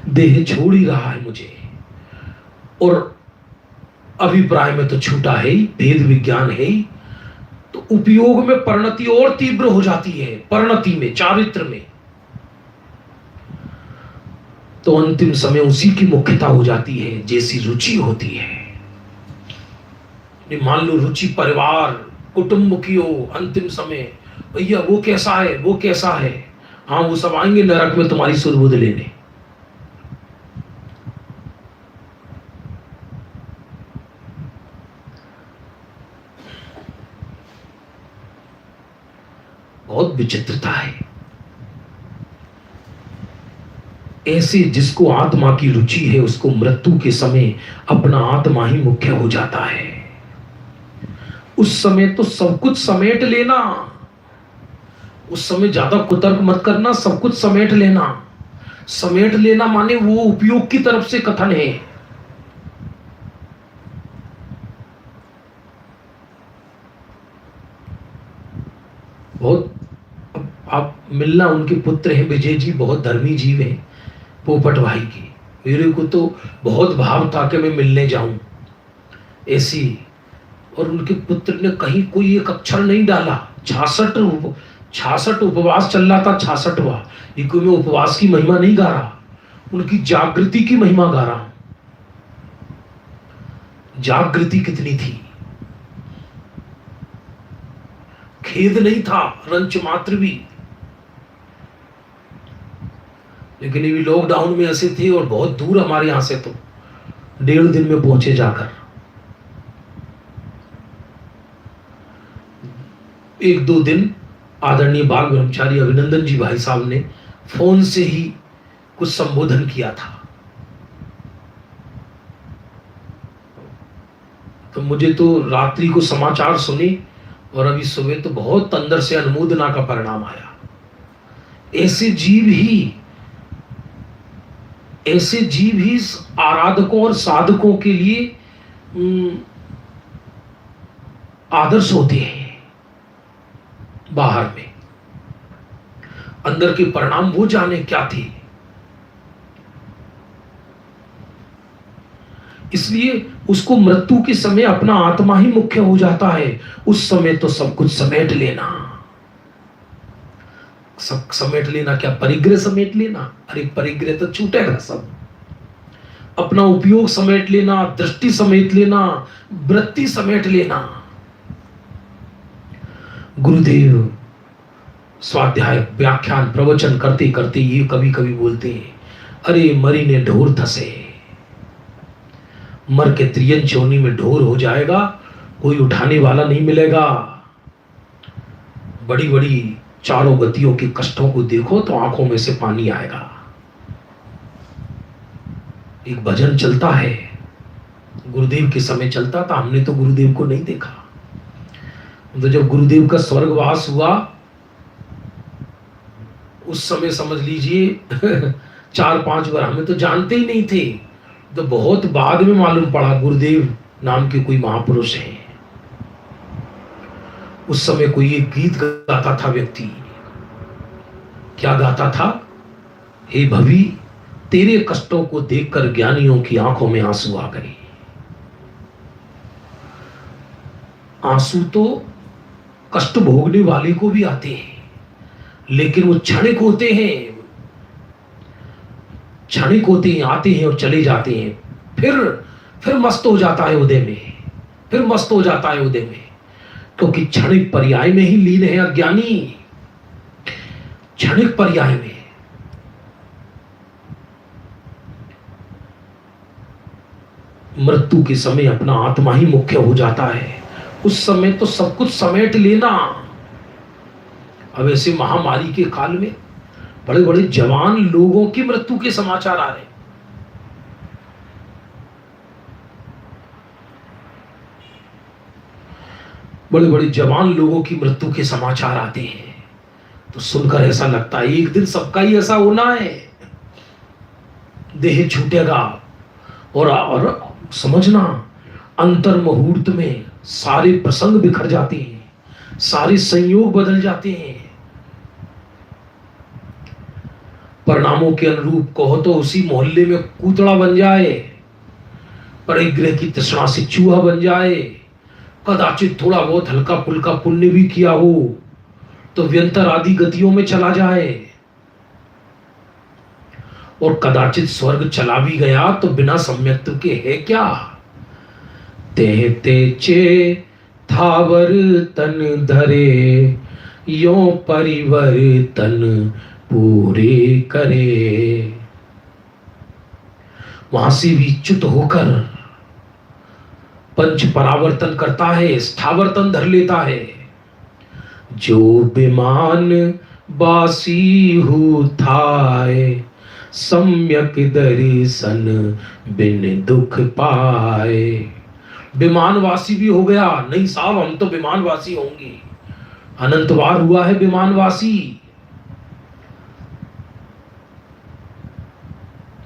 देह छोड़ ही रहा है मुझे। और अभिप्राय में तो छूटा है ही, भेद विज्ञान है ही, तो उपयोग में परिणति और तीव्र हो जाती है। परिणति में, चारित्र में तो अंतिम समय उसी की मुख्यता हो जाती है जैसी रुचि होती है। मान लो रुचि परिवार कुटुंब की हो, अंतिम समय भैया वो कैसा है, वो कैसा है, हाँ वो सब आएंगे नरक में तुम्हारी सुरबुद लेने। बहुत विचित्रता है। ऐसे जिसको आत्मा की रुचि है उसको मृत्यु के समय अपना आत्मा ही मुख्य हो जाता है। उस समय तो सब कुछ समेट लेना, उस समय ज्यादा कुतर्क मत करना, सब कुछ समेट लेना। समेट लेना माने वो उपयोग की तरफ से कथन है। बहुत आप मिलना, उनके पुत्र हैं विजय जी, बहुत धर्मी जीव हैं पोपट भाई की। मेरे को तो बहुत भाव था कि मैं मिलने जाऊं ऐसी, और उनके पुत्र ने कहीं कोई एक अक्षर नहीं डाला। 66 उपवास चल रहा था, 66वां। ये कोई मैं उपवास की महिमा नहीं गा रहा, उनकी जागृति की महिमा गा रहा हूं। जागृति कितनी थी। खेद नहीं था रंच मात्र भी। लेकिन ये भी लॉकडाउन में ऐसे थे और बहुत दूर हमारे यहां से, तो 1.5 दिन में पहुंचे जाकर। 1-2 दिन आदरणीय बाल ब्रह्मचारी अभिनंदन जी भाई साहब ने फोन से ही कुछ संबोधन किया था। तो मुझे तो रात्रि को समाचार सुने और अभी सुबह तो बहुत अंदर से अनुमोदना का परिणाम आया। ऐसे जीव ही आराधकों और साधकों के लिए आदर्श होते हैं। बाहर में अंदर के परिणाम वो जाने क्या थे। इसलिए उसको मृत्यु के समय अपना आत्मा ही मुख्य हो जाता है। उस समय तो सब कुछ समेट लेना, सब समेट लेना, क्या परिग्रह समेट लेना? अरे परिग्रह तो छूटेगा सब। अपना उपयोग समेट लेना, दृष्टि समेट लेना, वृत्ति समेट लेना। गुरुदेव स्वाध्याय व्याख्यान प्रवचन करते करते ये कभी कभी बोलते हैं, अरे मरी ने ढोर धसे, मर के त्रियन चौनी में ढोर हो जाएगा, कोई उठाने वाला नहीं मिलेगा। बड़ी बड़ी चारों गतियों के कष्टों को देखो तो आंखों में से पानी आएगा। एक भजन चलता है, गुरुदेव के समय चलता था, हमने तो गुरुदेव को नहीं देखा। तो जब गुरुदेव का स्वर्गवास हुआ उस समय समझ लीजिए 4-5 बार, हमें तो जानते ही नहीं थे। तो बहुत बाद में मालूम पड़ा गुरुदेव नाम के कोई महापुरुष हैं। उस समय कोई एक गीत गाता था व्यक्ति, क्या गाता था? हे भवी तेरे कष्टों को देखकर ज्ञानियों की आंखों में आंसू आ गए। आंसू तो कष्ट भोगने वाले को भी आते हैं, लेकिन वो क्षणिक होते हैं, क्षणिक होते हैं, आते हैं और चले जाते हैं। फिर मस्त हो जाता है उदय में, फिर मस्त हो जाता है उदय में, क्योंकि क्षणिक पर्याय में ही लीन है अज्ञानी। क्षणिक पर्याय में मृत्यु के समय अपना आत्मा ही मुख्य हो जाता है। उस समय तो सब कुछ समेट लेना। अब ऐसे महामारी के काल में बड़े बड़े जवान लोगों की मृत्यु के समाचार आ रहे, बड़े बड़े जवान लोगों की मृत्यु के समाचार आते हैं, तो सुनकर ऐसा लगता है एक दिन सबका ही ऐसा होना है, देह छूटेगा। और समझना, अंतर मुहूर्त में सारे प्रसंग बिखर जाते हैं, सारे संयोग बदल जाते हैं। परिणामों के अनुरूप कहो तो उसी मोहल्ले में कूतड़ा बन जाए, परिग्रह की तृष्णा से चूहा बन जाए, कदाचित थोड़ा बहुत हल्का फुल्का पुण्य भी किया हो तो व्यंतर आदि गतियों में चला जाए, और कदाचित स्वर्ग चला भी गया तो बिना सम्यक्त्व के है क्या? ते चे थावर तन धरे, यो परिवर्तन पूरे करे। वहां से भी च्युत होकर पंच परावर्तन करता है, स्थावर्तन धर लेता है। जो विमान बासी हु थाए, सम्यक दर्शन बिन दुख पाए। विमानवासी भी हो गया, नहीं साहब हम तो विमानवासी होंगे। अनंत बार हुआ है विमानवासी।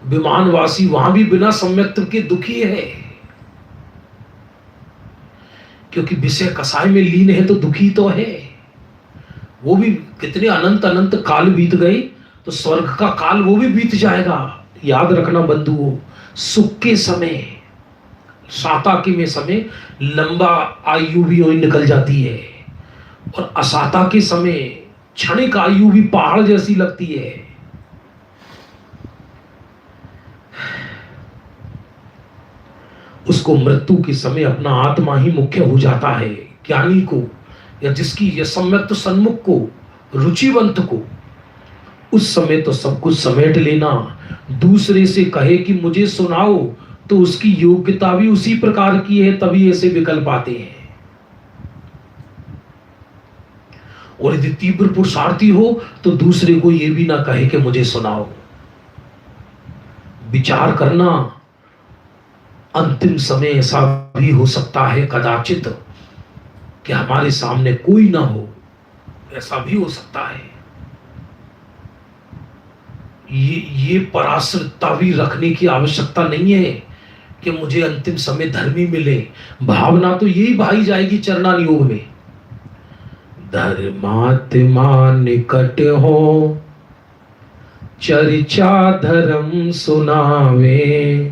विमानवासी वहां भी बिना सम्यक्त्व के दुखी है, क्योंकि विषय कसाय में लीन है तो दुखी तो है। वो भी कितने अनंत अनंत काल बीत गए, तो स्वर्ग का काल वो भी बीत जाएगा। याद रखना बंधुओं, सुख के समय, साताकी में समय लंबा आयु भी वही निकल जाती है, और असाता के समय क्षणिक आयु भी पहाड़ जैसी लगती है। उसको मृत्यु के समय अपना आत्मा ही मुख्य हो जाता है। ज्ञानी को या जिसकी यह सम्यक सन्मुख को, रुचिवंत को, उस समय तो सब कुछ समेट लेना। दूसरे से कहे कि मुझे सुनाओ, तो उसकी योग्यता भी उसी प्रकार की है, तभी ऐसे विकल्प आते हैं। और यदि तीव्र पुरुषार्थी हो तो दूसरे को यह भी ना कहे कि मुझे सुनाओ। विचार करना, अंतिम समय ऐसा भी हो सकता है कदाचित कि हमारे सामने कोई ना हो, ऐसा भी हो सकता है। ये पराश्रितता भी रखने की आवश्यकता नहीं है कि मुझे अंतिम समय धर्मी मिले। भावना तो यही भाई जाएगी चरणान योग में, धर्मात्मा निकट हो, चर्चा धर्म सुनावे,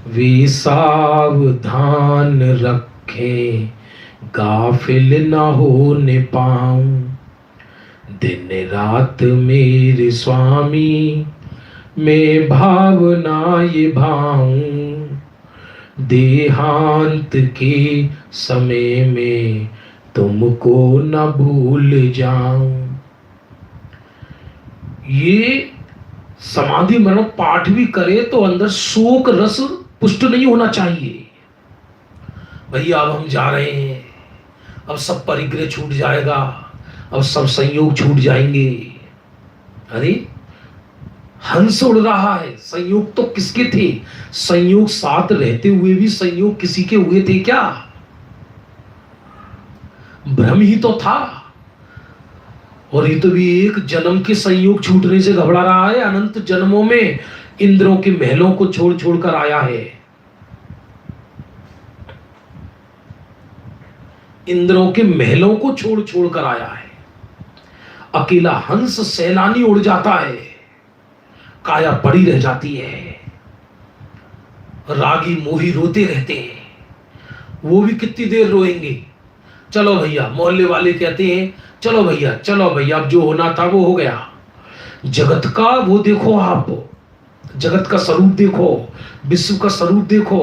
वे सावधान रखे, गाफिल न होने पाऊं। दिन रात मेरे स्वामी, मैं भावना ये भाऊं, देहांत के समय में तुमको न भूल जाऊं। ये समाधि मरण पाठ भी करे तो अंदर शोक रस पुष्ट नहीं होना चाहिए। भैया अब हम जा रहे हैं, अब सब परिग्रह छूट जाएगा, अब सब संयोग छूट जाएंगे। अरे हंस उड़ रहा है, संयोग तो किसके थे? संयोग साथ रहते हुए भी संयोग किसी के हुए थे क्या? भ्रम ही तो था। और ये तो भी एक जन्म के संयोग छूटने से घबरा रहा है, अनंत जन्मों में इंद्रों के महलों को छोड़ छोड़ कर आया है। इंद्रों के महलों को छोड़ छोड़ कर आया है। अकेला हंस सैलानी उड़ जाता है, काया पड़ी रह जाती है। रागी मोही रोते रहते हैं, वो भी कितनी देर रोएंगे। चलो भैया, मोहल्ले वाले कहते हैं चलो भैया चलो भैया, अब जो होना था वो हो गया। जगत का वो देखो, आप जगत का स्वरूप देखो, विश्व का स्वरूप देखो।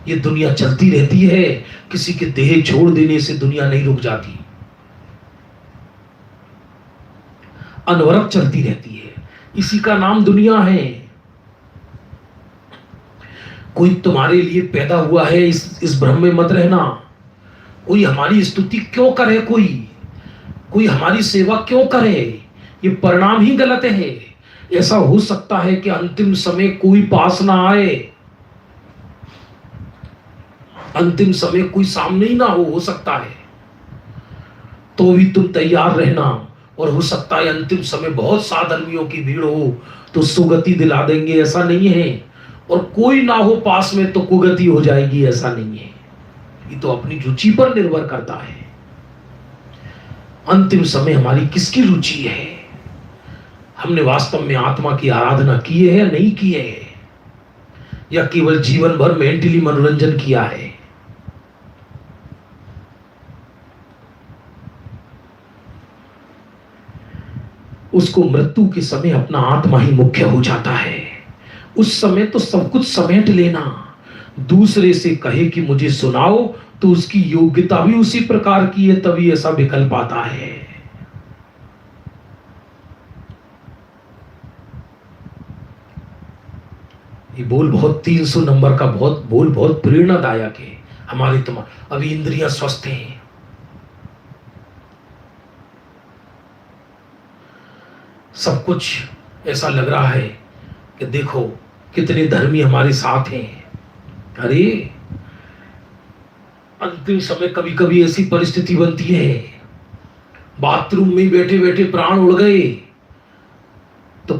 ये दुनिया चलती रहती है, किसी के देह छोड़ देने से दुनिया नहीं रुक जाती, अनवरत चलती रहती है। इसी का नाम दुनिया है। कोई तुम्हारे लिए पैदा हुआ है, इस भ्रम में मत रहना। कोई हमारी स्तुति क्यों करे, कोई हमारी सेवा क्यों करे, ये परिणाम ही गलत है। ऐसा हो सकता है कि अंतिम समय कोई पास ना आए, अंतिम समय कोई सामने ही ना हो सकता है। तो भी तुम तैयार रहना। और हो सकता है अंतिम समय बहुत साधर्मियों की भीड़ हो तो सुगति दिला देंगे, ऐसा नहीं है। और कोई ना हो पास में तो कुगति हो जाएगी, ऐसा नहीं है। ये तो अपनी रुचि पर निर्भर करता है। अंतिम समय हमारी किसकी रुचि है? हमने वास्तव में आत्मा की आराधना की है या नहीं की है, या केवल जीवन भर मेंटली मनोरंजन किया है? उसको मृत्यु के समय अपना आत्मा ही मुख्य हो जाता है। उस समय तो सब कुछ समेट लेना। दूसरे से कहे कि मुझे सुनाओ, तो उसकी योग्यता भी उसी प्रकार की है, तभी ऐसा विकल्प आता है। ये बोल बहुत 300 नंबर का बोल बहुत प्रेरणादायक है। हमारी अभी इंद्रियां स्वस्थ हैं, सब कुछ ऐसा लग रहा है कि देखो कितने धर्मी हमारे साथ हैं। अरे अंतिम समय कभी कभी ऐसी परिस्थिति बनती है, बाथरूम में बैठे बैठे प्राण उड़ गए, तो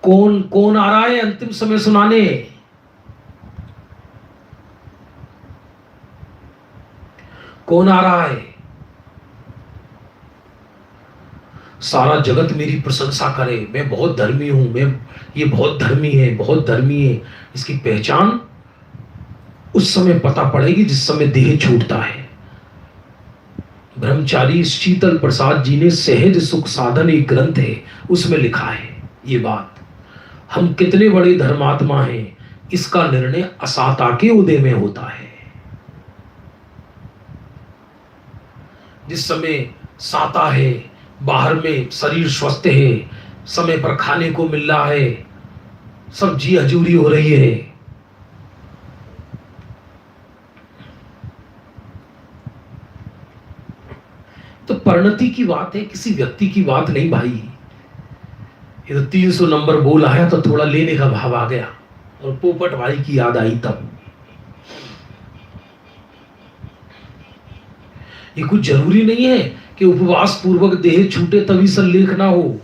कौन कौन आ रहा है अंतिम समय सुनाने? कौन आ रहा है? सारा जगत मेरी प्रशंसा करे, मैं बहुत धर्मी हूं, ये बहुत धर्मी है, बहुत धर्मी है। इसकी पहचान उस समय पता पड़ेगी जिस समय देह छूटता है। ब्रह्मचारी शीतल प्रसाद जी ने सहज सुख साधन एक ग्रंथ है, उसमें लिखा है ये बात। हम कितने बड़े धर्मात्मा हैं, इसका निर्णय असाता के उदय में होता है। जिस समय साता है, बाहर में शरीर स्वस्थ है, समय पर खाने को मिल रहा है, सब जी हजूरी हो रही है, तो परिणति की बात है, किसी व्यक्ति की बात नहीं भाई। ये तो 300 नंबर बोल आया तो थोड़ा लेने का भाव आ गया और पोपट भाई की याद आई तब। ये कुछ जरूरी नहीं है कि उपवास पूर्वक देह छूटे तभी सल्लेख ना हो।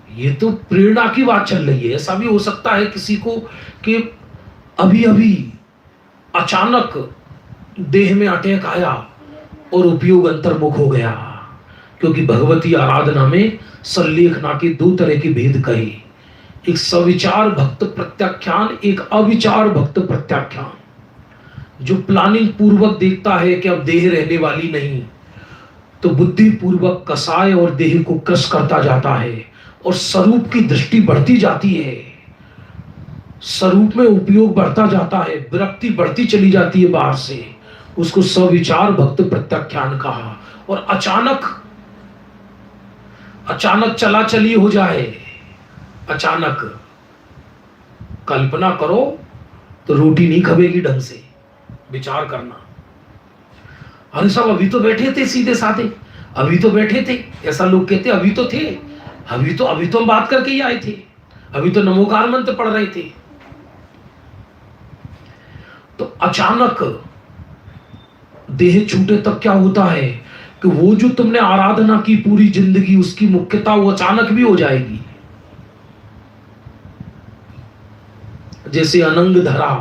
ये तो प्रेरणा की बात चल रही है। ऐसा भी हो सकता है किसी को कि अभी अभी अचानक देह में अटैक आया और उपयोग अंतर्मुख हो गया, क्योंकि भगवती आराधना में सल्लेखना के दो तरह के भेद कहे, एक सविचार भक्त प्रत्याख्यान, एक अविचार भक्त प्रत्याख्यान। जो प्लानिंग पूर्वक देखता है कि अब देह रहने वाली नहीं, तो बुद्धि पूर्वक कसाय और देह को क्रश करता जाता है और स्वरूप की दृष्टि बढ़ती जाती है, स्वरूप में उपयोग बढ़ता जाता है, विरक्ति बढ़ती चली जाती है बाहर से, उसको सविचार भक्त प्रत्याख्यान कहा। और अचानक चला चली हो जाए, अचानक कल्पना करो तो रोटी नहीं खबेगी ढंग से, विचार करना। अरे सब अभी तो बैठे थे सीधे साधे, अभी तो बैठे थे, ऐसा लोग कहते अभी तो थे, अभी तो हम बात करके ही आए थे, अभी तो नमोकार मंत्र पढ़ रहे थे। तो अचानक देह छूटे तब क्या होता है कि वो जो तुमने आराधना की पूरी जिंदगी, उसकी मुख्यता वो अचानक भी हो जाएगी। जैसे अनंग धरा,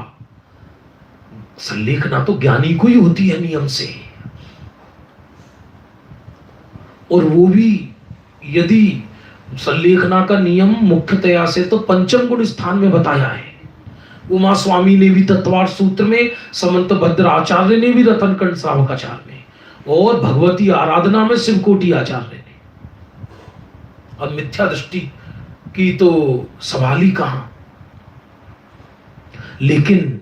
सल्लेखना तो ज्ञानी को ही होती है नियम से, और वो भी यदि सल्लेखना का नियम मुख्यतया से तो पंचम गुण स्थान में बताया है। उमा स्वामी ने भी तत्वार्थ सूत्र में, समंत भद्र आचार्य ने भी रतनकंड श्रावकाचार्य में, और भगवती आराधना में शिवकोटि आचार्य ने। अब मिथ्या दृष्टि की तो सवाल ही कहां। लेकिन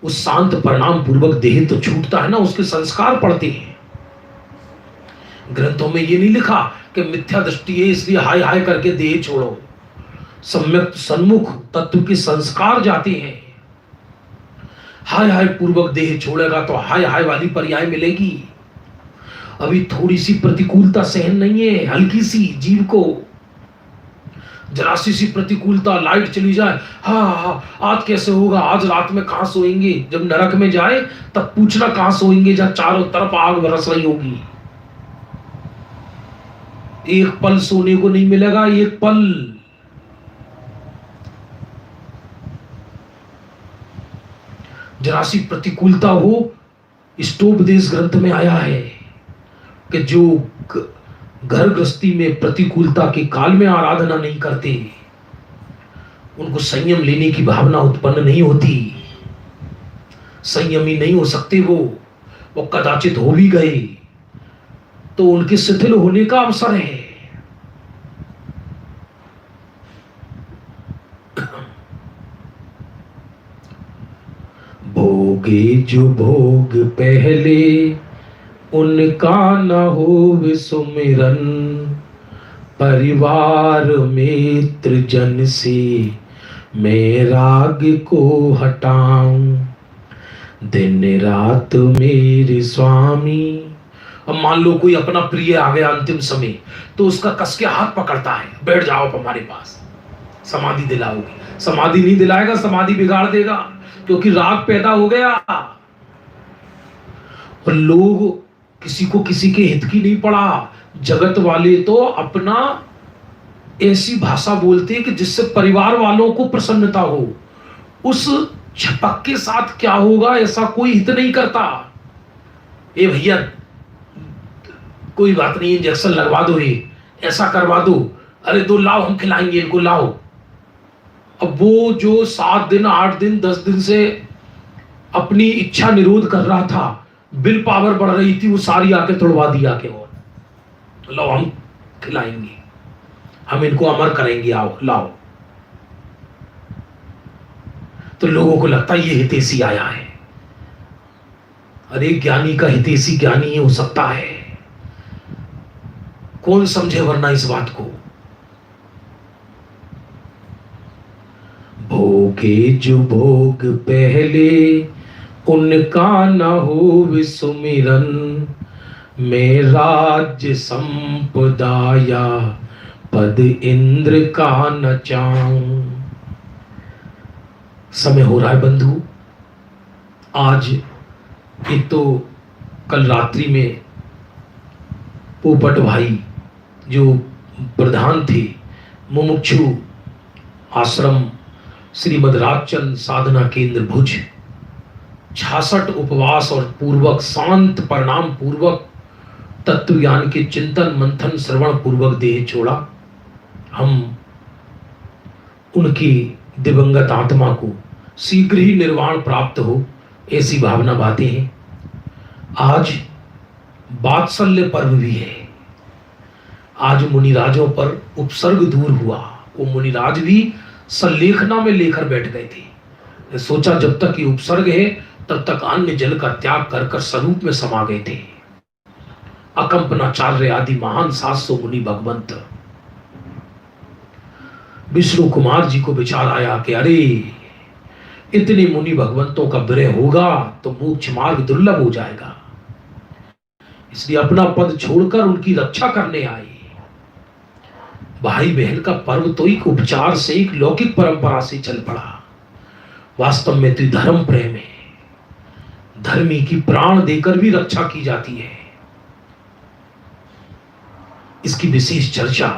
उस शांत परिणाम पूर्वक देह तो छूटता है ना, उसके संस्कार पड़ते हैं। ग्रंथों में ये नहीं लिखा कि मिथ्या दृष्टि है इसलिए हाय हाय करके देह छोड़ो। सम्यक सन्मुख तत्व के संस्कार जाते हैं। हाय हाय पूर्वक देह छोड़ेगा तो हाय हाय वाली पर्याय मिलेगी। अभी थोड़ी सी प्रतिकूलता सहन नहीं है, हल्की सी जीव को, जरा सी प्रतिकूलता, लाइट चली जाए, हाँ आज कैसे होगा, आज रात में कहां सोएंगे, जब नरक में जाए तब पूछना कहां सोएंगे जहां चारों तरफ आग बरस रही होगी। एक पल सोने को नहीं मिलेगा, एक पल। जरा सी प्रतिकूलता हो, इष्टोपदेश ग्रंथ में आया है कि जो घर गृहस्थी में प्रतिकूलता के काल में आराधना नहीं करते, उनको संयम लेने की भावना उत्पन्न नहीं होती, संयमी नहीं हो सकते वो कदाचित हो भी गए तो उनके शिथिल होने का अवसर है। भोगे जो भोग पहले उनका न हो सुमिरन, परिवार मित्र जन से मैं राग को हटाऊं, दिन रात मेरे स्वामी। अब मान लो कोई अपना प्रिय आ गया अंतिम समय, तो उसका कस के हाथ पकड़ता है, बैठ जाओ आप हमारे पास, समाधि दिलाओगे। समाधि नहीं दिलाएगा, समाधि बिगाड़ देगा, क्योंकि राग पैदा हो गया। और लोग किसी को किसी के हित की नहीं पड़ा, जगत वाले तो अपना ऐसी भाषा बोलते हैं कि जिससे परिवार वालों को प्रसन्नता हो। उस छपक के साथ क्या होगा ऐसा कोई हित नहीं करता। ए भैया कोई बात नहीं, इंजेक्शन लगवा दो, ये ऐसा करवा दो, अरे दो लाओ हम खिलाएंगे इनको, लाओ। अब वो जो 7 दिन 8 दिन 10 दिन से अपनी इच्छा निरोध कर रहा था, विल पावर बढ़ रही थी, वो सारी आके तोड़वा दिया के, और लो हम खिलाएंगे, हम इनको अमर करेंगे, आओ लाओ। तो लोगों को लगता है ये हितैषी आया है। अरे ज्ञानी का हितैषी ज्ञानी ही हो सकता है, कौन समझे वरना इस बात को। भोगे जो भोग पहले उनका न हो विसुमिरन, मैं राज्य संपदा या पद इंद्र का न चाहूं। समय हो रहा है बंधु। आज एक तो कल रात्रि में पोपट भाई जो प्रधान थे मुमुक्षु आश्रम श्रीमद राजचंद साधना केंद्र भुज, 66 उपवास और पूर्वक शांत परिणाम पूर्वक तत्व ज्ञान के चिंतन मंथन श्रवण पूर्वक देह छोड़ा। हम उनकी दिवंगत आत्मा को शीघ्र ही निर्वाण प्राप्त हो, ऐसी भावना बातें हैं। आज वात्सल्य पर्व भी है। आज मुनिराजों पर उपसर्ग दूर हुआ। वो मुनिराज भी संलेखना में लेकर बैठ गए थे। सोचा जब तक ये उपसर्ग है तब तक अन्य जल का त्याग कर कर स्वरूप में समा गए थे। अकंपनाचार्य आदि महान 700 मुनि भगवंत। विष्णु कुमार जी को विचार आया कि अरे इतने मुनि भगवंतों का विरह होगा तो मोक्ष मार्ग दुर्लभ हो जाएगा, इसलिए अपना पद छोड़कर उनकी रक्षा करने आए। भाई बहन का पर्व तो एक उपचार से, एक लौकिक परंपरा से चल पड़ा। वास्तव में तो धर्म प्रेम है। धर्मी की प्राण देकर भी रक्षा की जाती है। इसकी विशेष चर्चा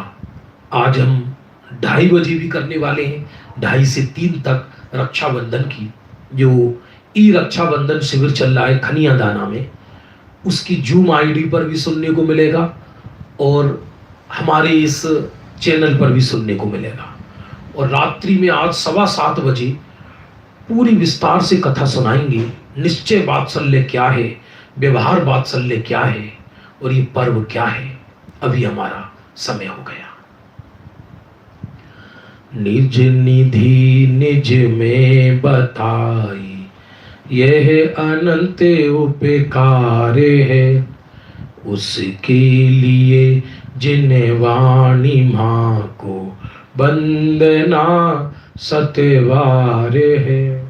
आज हम 2:30 बजे भी करने वाले हैं। 2:30 से 3 तक रक्षाबंधन की जो ई रक्षाबंधन शिविर चल रहा है खनिया दाना में, उसकी जूम आईडी पर भी सुनने को मिलेगा और हमारे इस चैनल पर भी सुनने को मिलेगा। और रात्रि में आज 7:15 बजे पूरी विस्तार से कथा सुनाएंगे। निश्चय वात्सल्य क्या है, व्यवहार वात्सल्य क्या है और ये पर्व क्या है। अभी हमारा समय हो गया। निज निधि निज में बताई, यह अनंत उपकार है, उसके लिए जिन वाणी मां को वंदना सतवार है।